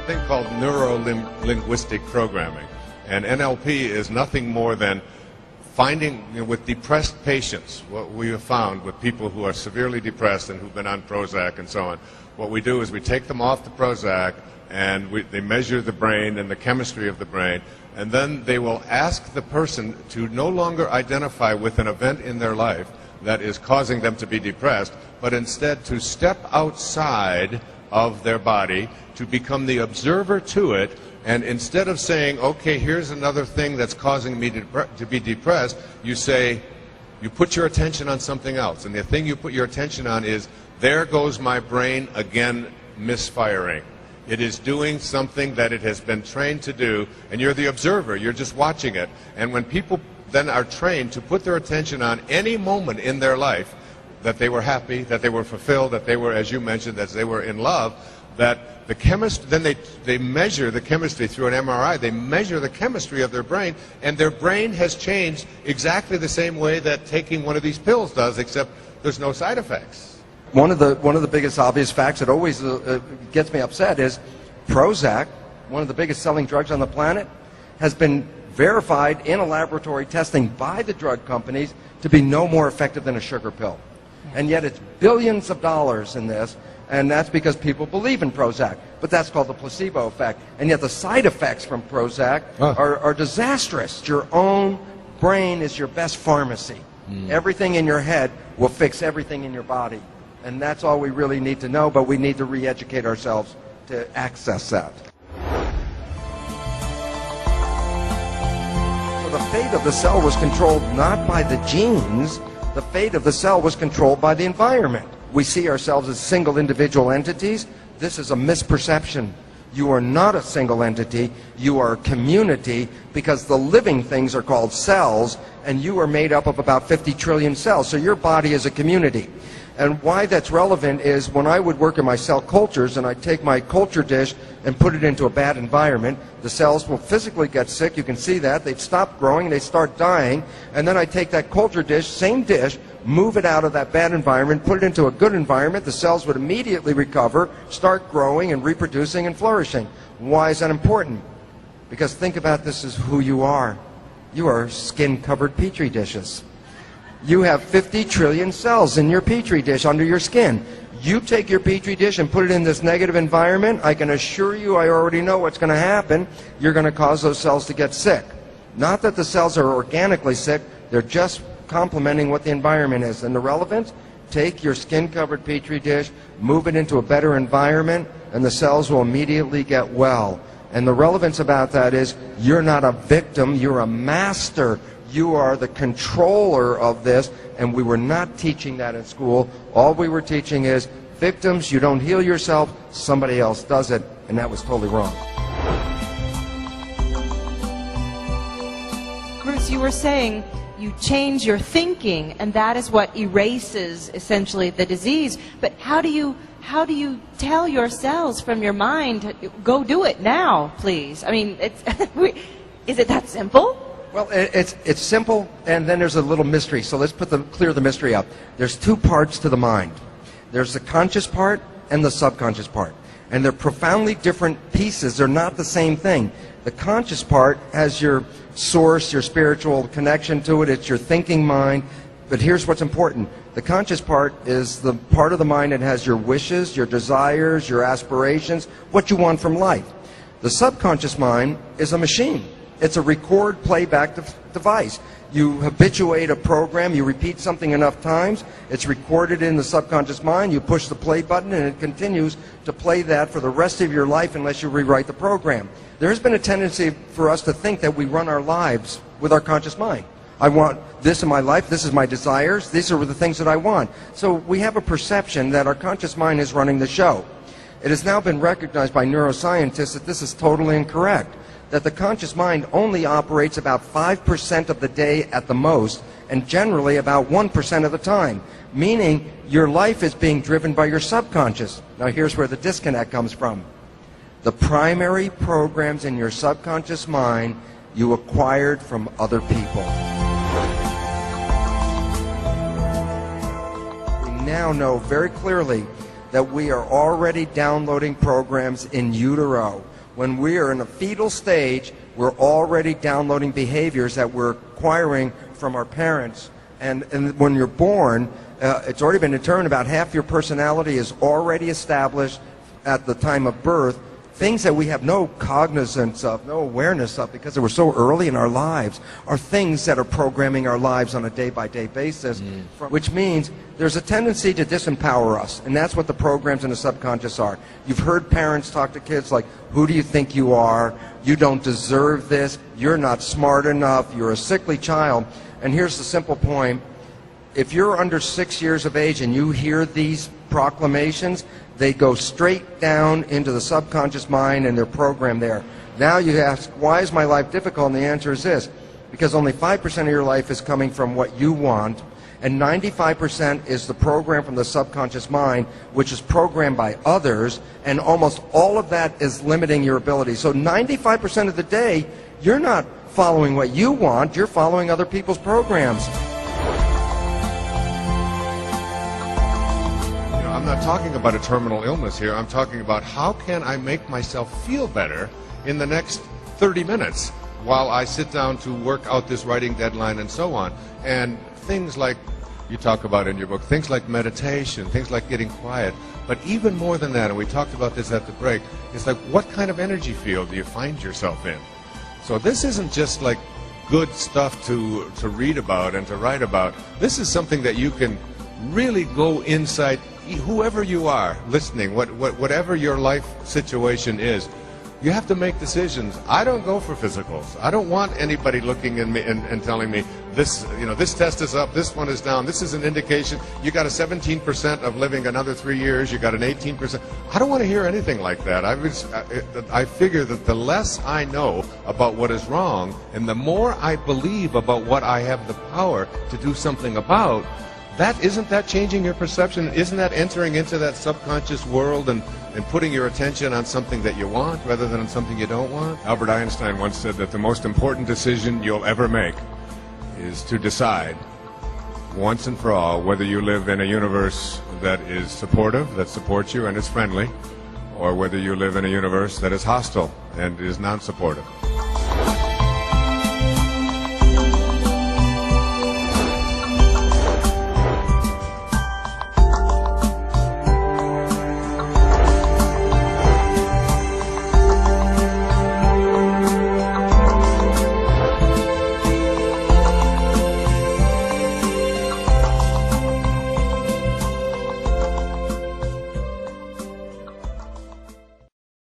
thing called neuro-linguistic programming. And NLP is nothing more than finding, with depressed patients, what we have found with people who are severely depressed and who've been on Prozac and so on, what we do is we take them off the Prozac and they measure the brain and the chemistry of the brain, and then they will ask the person to no longer identify with an event in their life that is causing them to be depressed, but instead to step outside of their body, to become the observer to it, and instead of saying, okay, here's another thing that's causing me to be depressed, you say, you put your attention on something else. And the thing you put your attention on is, there goes my brain again misfiring. It is doing something that it has been trained to do, and you're the observer, you're just watching it. And when people then are trained to put their attention on any moment in their life that they were happy, that they were fulfilled, that they were, as you mentioned, that they were in love, that the chemist, then they measure the chemistry through an MRI. They measure the chemistry of their brain, and their brain has changed exactly the same way that taking one of these pills does, except there's no side effects. One of the biggest obvious facts that always gets me upset is Prozac, one of the biggest selling drugs on the planet, has been verified in a laboratory testing by the drug companies to be no more effective than a sugar pill. And yet it's billions of dollars in this, and that's because people believe in Prozac. But that's called the placebo effect. And yet the side effects from Prozac are disastrous. Your own brain is your best pharmacy. Everything in your head will fix everything in your body. And that's all we really need to know, but we need to re-educate ourselves to access that. So the fate of the cell was controlled not by the genes, the fate of the cell was controlled by the environment. We see ourselves as single individual entities. This is a misperception. You are not a single entity, you are a community, because the living things are called cells, and you are made up of about 50 trillion cells, so your body is a community. And why that's relevant is when I would work in my cell cultures and I'd take my culture dish and put it into a bad environment, the cells will physically get sick, you can see that, they'd stop growing, they'd start dying, and then I take that culture dish, same dish, move it out of that bad environment, put it into a good environment, the cells would immediately recover, start growing and reproducing and flourishing. Why is that important? Because think about this as who you are. You are skin-covered petri dishes. You have 50 trillion cells in your petri dish under your skin. You take your petri dish and put it in this negative environment, I can assure you, I already know what's going to happen. You're going to cause those cells to get sick. Not that the cells are organically sick, they're just complementing what the environment is. And the relevance, take your skin-covered petri dish, move it into a better environment, and the cells will immediately get well. And the relevance about that is you're not a victim, you're a master. You are the controller of this, and we were not teaching that in school. All we were teaching is, victims, you don't heal yourself, somebody else does it, and that was totally wrong. Bruce, you were saying you change your thinking, and that is what erases essentially the disease. But how do you tell your cells from your mind, go do it now, please? I mean, is it that simple? Well, it's simple, and then there's a little mystery. So let's clear the mystery up. There's two parts to the mind. There's the conscious part and the subconscious part. And they're profoundly different pieces. They're not the same thing. The conscious part has your source, your spiritual connection to it. It's your thinking mind. But here's what's important. The conscious part is the part of the mind that has your wishes, your desires, your aspirations, what you want from life. The subconscious mind is a machine. It's a record playback device. You habituate a program, you repeat something enough times, it's recorded in the subconscious mind, you push the play button, and it continues to play that for the rest of your life unless you rewrite the program. There has been a tendency for us to think that we run our lives with our conscious mind. I want this in my life, this is my desires, these are the things that I want. So we have a perception that our conscious mind is running the show. It has now been recognized by neuroscientists that this is totally incorrect. That the conscious mind only operates about 5% of the day at the most, and generally about 1% of the time, meaning your life is being driven by your subconscious. Now here's where the disconnect comes from. The primary programs in your subconscious mind you acquired from other people. We now know very clearly that we are already downloading programs in utero. When we are in a fetal stage, we're already downloading behaviors that we're acquiring from our parents. And when you're born, it's already been determined about half your personality is already established at the time of birth. Things that we have no cognizance of, no awareness of, because they were so early in our lives, are things that are programming our lives on a day-by-day basis, which means there's a tendency to disempower us, and that's what the programs in the subconscious are. You've heard parents talk to kids like, who do you think you are? You don't deserve this. You're not smart enough. You're a sickly child. And here's the simple point. If you're under 6 years of age and you hear these proclamations, they go straight down into the subconscious mind and they're programmed there. Now you ask, why is my life difficult? And the answer is this: because only 5% of your life is coming from what you want, and 95% is the program from the subconscious mind, which is programmed by others, and almost all of that is limiting your ability. So 95% of the day, you're not following what you want, you're following other people's programs. I'm not talking about a terminal illness here. I'm talking about how can I make myself feel better in the next 30 minutes while I sit down to work out this writing deadline and so on. And things like you talk about in your book, things like meditation, things like getting quiet. But even more than that, and we talked about this at the break, it's like, what kind of energy field do you find yourself in? So this isn't just like good stuff to read about and to write about. This is something that you can really go inside. Whoever you are listening, whatever your life situation is, you have to make decisions. I don't go for physicals. I don't want anybody looking at me and telling me this, this test is up, this one is down, this is an indication. You got a 17% of living another 3 years. You got an 18%. I don't want to hear anything like that. I figure that the less I know about what is wrong, and the more I believe about what I have the power to do something about, isn't that changing your perception? Isn't that entering into that subconscious world and putting your attention on something that you want rather than on something you don't want? Albert Einstein once said that the most important decision you'll ever make is to decide once and for all whether you live in a universe that is supportive, that supports you and is friendly, or whether you live in a universe that is hostile and is non-supportive.